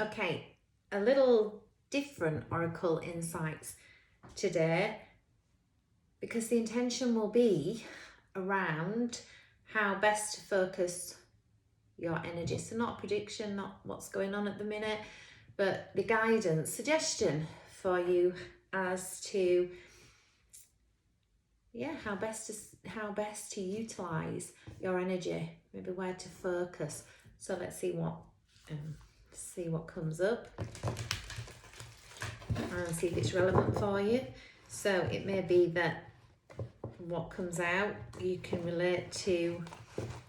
Okay, a little different oracle insights today, because the intention will be around how best to focus your energy. So not a prediction, not what's going on at the minute, but the guidance, suggestion for you as to how best to utilize your energy, maybe where to focus. So let's see what comes up and see if it's relevant for you. So it may be that what comes out you can relate to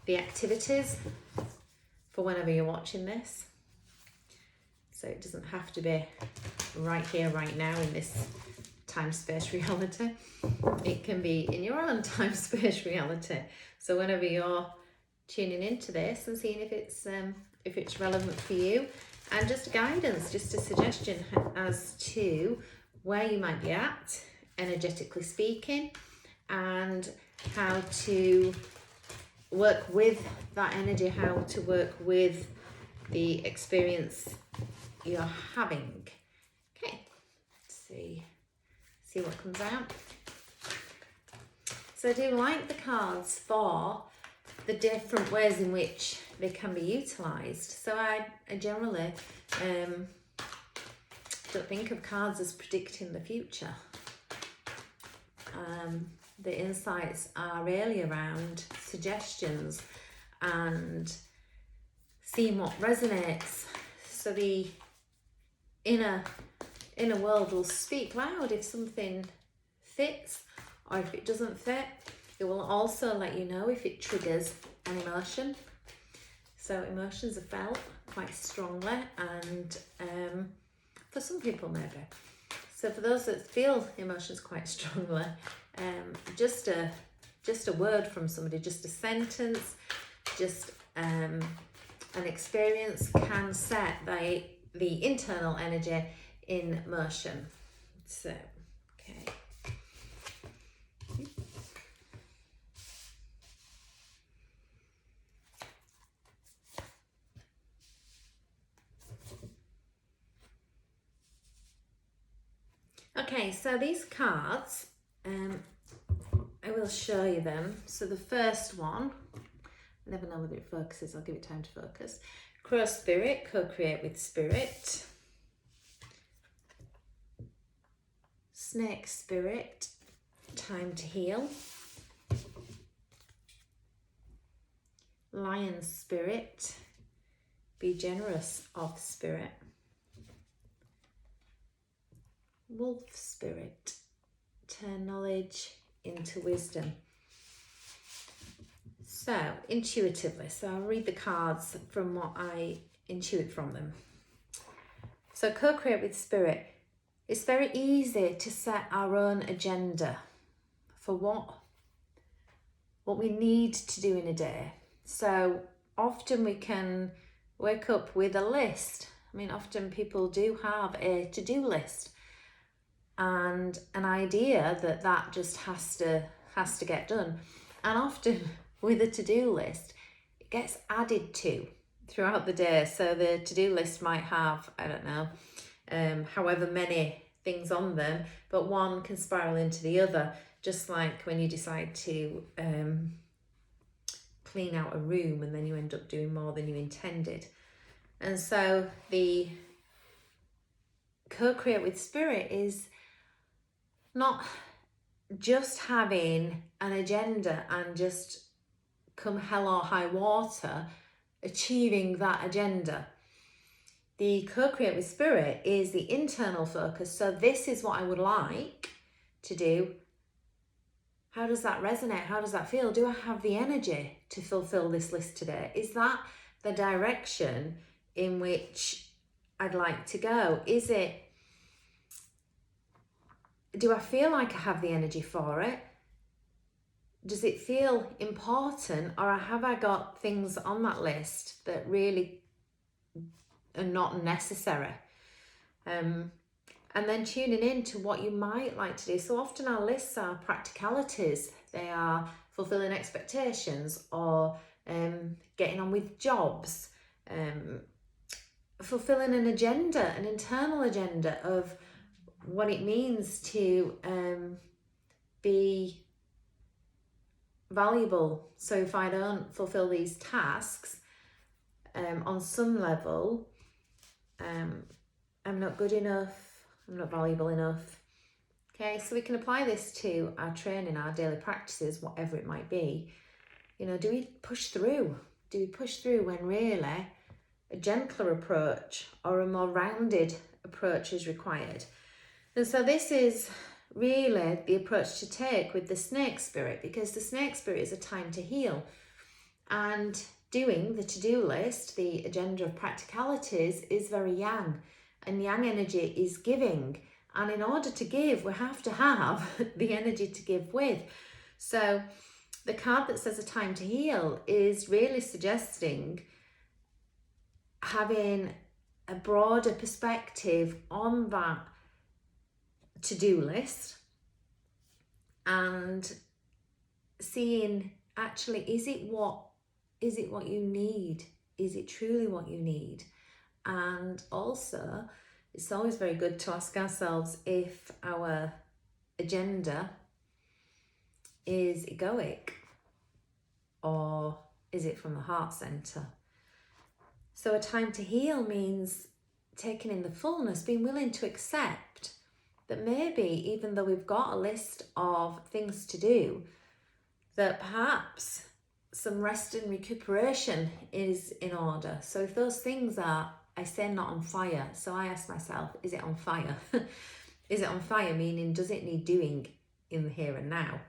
the activities for whenever you're watching this. So it doesn't have to be right here, right now in this time-space reality. It can be in your own time-space reality. So whenever you're tuning into this and seeing if it's relevant for you, and just guidance, just a suggestion as to where you might be at, energetically speaking, and how to work with that energy, how to work with the experience you're having. Okay, let's see what comes out. So I do like the cards for the different ways in which they can be utilised. So I generally don't think of cards as predicting the future. The insights are really around suggestions and seeing what resonates. So the inner world will speak loud if something fits, or if it doesn't fit. It will also let you know if it triggers an emotion. So emotions are felt quite strongly, and for some people maybe. So for those that feel emotions quite strongly, just a word from somebody, just a sentence, just an experience can set the internal energy in motion. So, okay. Okay, so these cards, I will show you them. So the first one, I never know whether it focuses, I'll give it time to focus. Crow Spirit, co-create with Spirit. Snake Spirit, time to heal. Lion Spirit, be generous of spirit. Wolf Spirit, turn knowledge into wisdom. So intuitively, so I'll read the cards from what I intuit from them. So co-create with spirit. It's very easy to set our own agenda for what we need to do in a day. So often we can wake up with a list. I mean, often people do have a to-do list and an idea that just has to get done. And often with a to-do list, it gets added to throughout the day. So the to-do list might have, I don't know, however many things on them, but one can spiral into the other, just like when you decide to clean out a room and then you end up doing more than you intended. And so the co-create with spirit is not just having an agenda and just come hell or high water achieving that agenda. The co-create with spirit is the internal focus. So this is what I would like to do. How does that resonate? How does that feel? Do I have the energy to fulfill this list today? Is that the direction in which I'd like to go? Do I feel like I have the energy for it? Does it feel important, or have I got things on that list that really are not necessary? And then tuning in to what you might like to do. So often our lists are practicalities. They are fulfilling expectations, or getting on with jobs, fulfilling an agenda, an internal agenda of what it means to be valuable. So if I don't fulfill these tasks on some level, I'm not good enough, I'm not valuable enough. Okay, so we can apply this to our training, our daily practices, whatever it might be. You know, do we push through? Do we push through when really a gentler approach or a more rounded approach is required? And so this is really the approach to take with the snake spirit, because the snake spirit is a time to heal. And doing the to-do list, the agenda of practicalities, is very yang. And yang energy is giving. And in order to give, we have to have the energy to give with. So the card that says a time to heal is really suggesting having a broader perspective on that to-do list and seeing, actually, is it what you need? Is it truly what you need? And also, it's always very good to ask ourselves if our agenda is egoic or is it from the heart center? So a time to heal means taking in the fullness, being willing to accept that maybe even though we've got a list of things to do, that perhaps some rest and recuperation is in order. So if those things are, I say, not on fire, so I ask myself, is it on fire? Is it on fire, meaning does it need doing in the here and now?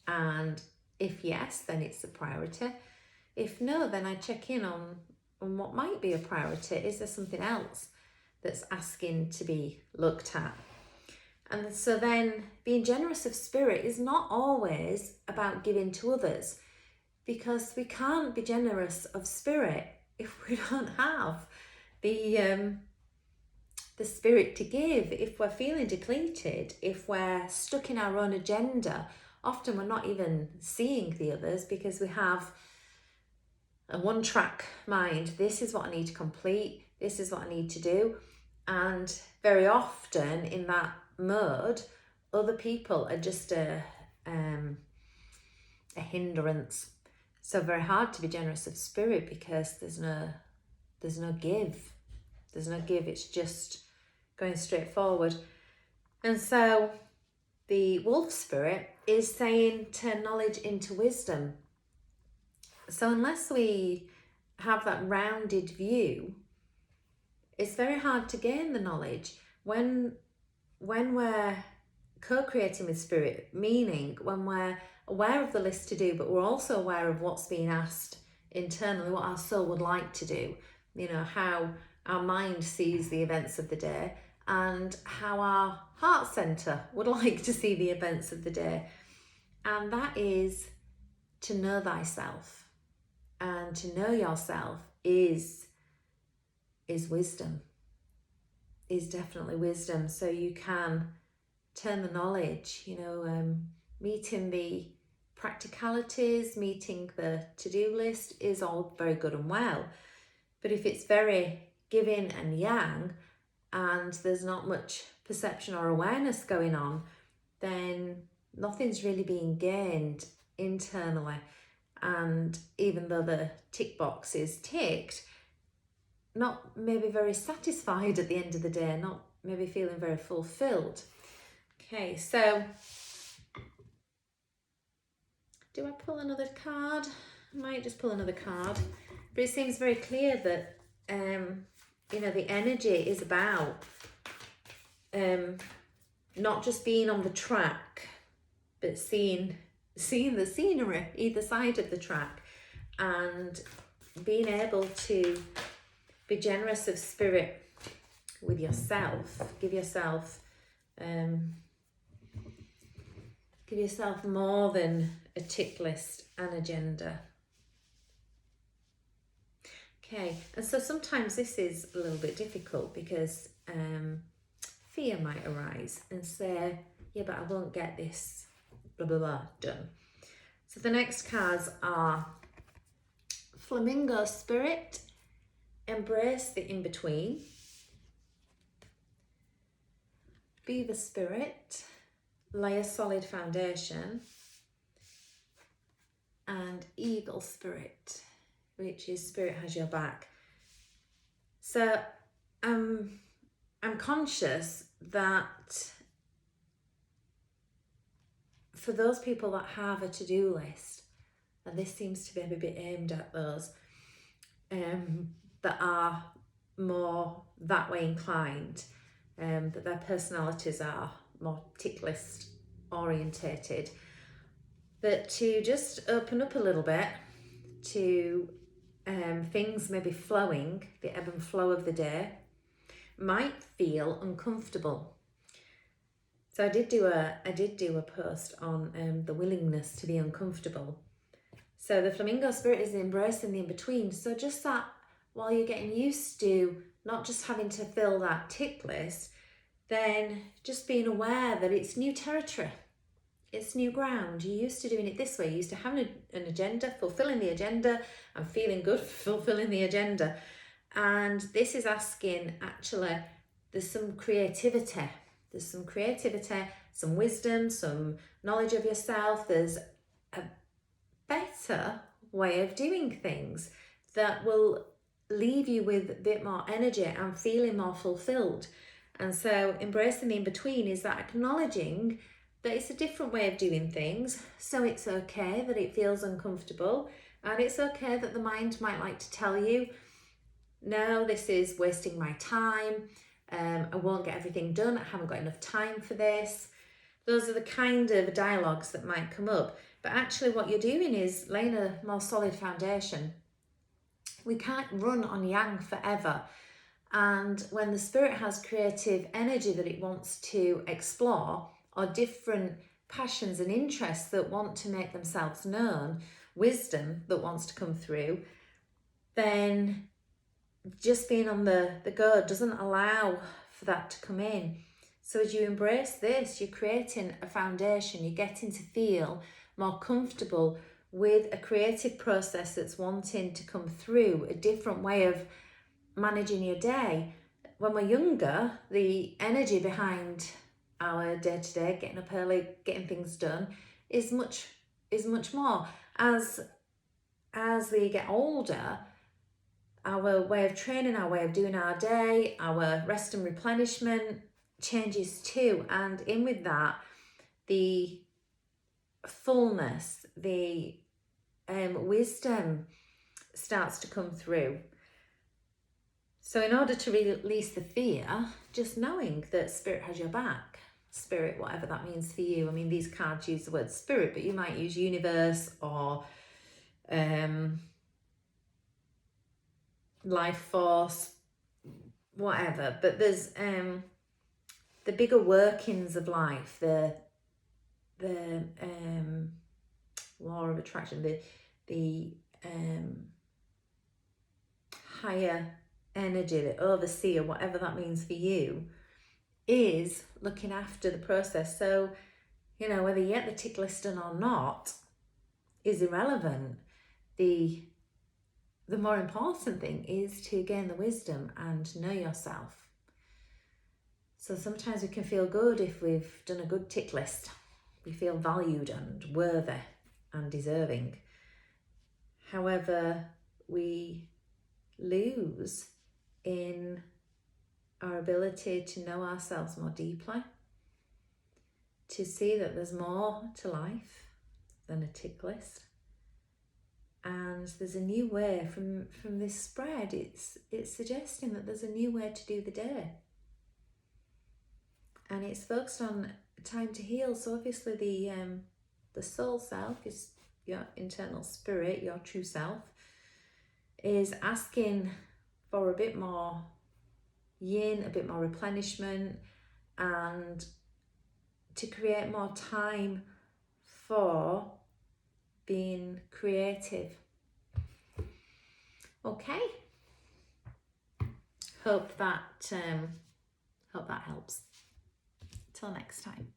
And if yes, then it's a priority. If no, then I check in on what might be a priority. Is there something else that's asking to be looked at? And so then being generous of spirit is not always about giving to others, because we can't be generous of spirit if we don't have the spirit to give. If we're feeling depleted, if we're stuck in our own agenda, often we're not even seeing the others because we have a one-track mind. This is what I need to complete. This is what I need to do. And very often in that mode, other people are just a hindrance. So very hard to be generous of spirit because there's no give. There's no give. It's just going straight forward. And so the wolf spirit is saying turn knowledge into wisdom. So unless we have that rounded view, it's very hard to gain the knowledge. When we're co-creating with spirit, meaning when we're aware of the list to do, but we're also aware of what's being asked internally, what our soul would like to do, you know, how our mind sees the events of the day and how our heart center would like to see the events of the day. And that is to know thyself. And to know yourself is wisdom, is definitely wisdom. So you can turn the knowledge, you know, meeting the practicalities, meeting the to-do list is all very good and well. But if it's very giving and yang and there's not much perception or awareness going on, then nothing's really being gained internally. And even though the tick box is ticked, not maybe very satisfied at the end of the day, not maybe feeling very fulfilled. Okay, so do I pull another card? I might just pull another card. But it seems very clear that, you know, the energy is about not just being on the track, but seeing the scenery either side of the track and being able to be generous of spirit with yourself. Give yourself more than a tick list and agenda. Okay, and so sometimes this is a little bit difficult because fear might arise and say, yeah, but I won't get this blah blah blah done. So the next cards are Flamingo Spirit embrace the in-between. Be the spirit, lay a solid foundation, and eagle spirit, which is spirit has your back. So I'm conscious that for those people that have a to-do list, and this seems to be a bit aimed at those that are more that way inclined, that their personalities are more tick list orientated, but to just open up a little bit to things maybe flowing, the ebb and flow of the day, might feel uncomfortable. So I did do a post on the willingness to be uncomfortable. So the flamingo spirit is embracing the in-between. So just that while you're getting used to not just having to fill that tick list, then just being aware that it's new territory. It's new ground. You're used to doing it this way. You're used to having an agenda, fulfilling the agenda, and feeling good for fulfilling the agenda. And this is asking, actually, there's some creativity. There's some creativity, some wisdom, some knowledge of yourself. There's a better way of doing things that will leave you with a bit more energy and feeling more fulfilled. And so embracing the in-between is that acknowledging that it's a different way of doing things. So it's okay that it feels uncomfortable, and it's okay that the mind might like to tell you, no, this is wasting my time. I won't get everything done. I haven't got enough time for this. Those are the kind of dialogues that might come up. But actually what you're doing is laying a more solid foundation. We can't run on yang forever. And when the spirit has creative energy that it wants to explore, or different passions and interests that want to make themselves known, wisdom that wants to come through, then just being on the go doesn't allow for that to come in. So as you embrace this, you're creating a foundation, you're getting to feel more comfortable with a creative process that's wanting to come through, a different way of managing your day. When we're younger, the energy behind our day-to-day, getting up early, getting things done, is much more. As we get older, our way of training, our way of doing our day, our rest and replenishment changes too. And in with that, the fullness, the wisdom starts to come through. So in order to release the fear, just knowing that spirit has your back, spirit, whatever that means for you. I mean, these cards use the word spirit, but you might use universe or life force, whatever. But there's the bigger workings of life, the law of attraction, the higher energy, the overseer, whatever that means for you, is looking after the process. So, you know, whether you get the tick list done or not is irrelevant. The more important thing is to gain the wisdom and know yourself. So sometimes we can feel good if we've done a good tick list. We feel valued and worthy and deserving. However, we lose in our ability to know ourselves more deeply, to see that there's more to life than a tick list. And there's a new way from this spread. It's suggesting that there's a new way to do the day. And it's focused on time to heal. So obviously the soul self is your internal spirit, your true self, is asking for a bit more yin, a bit more replenishment, and to create more time for being creative. Okay, hope that helps. Till next time.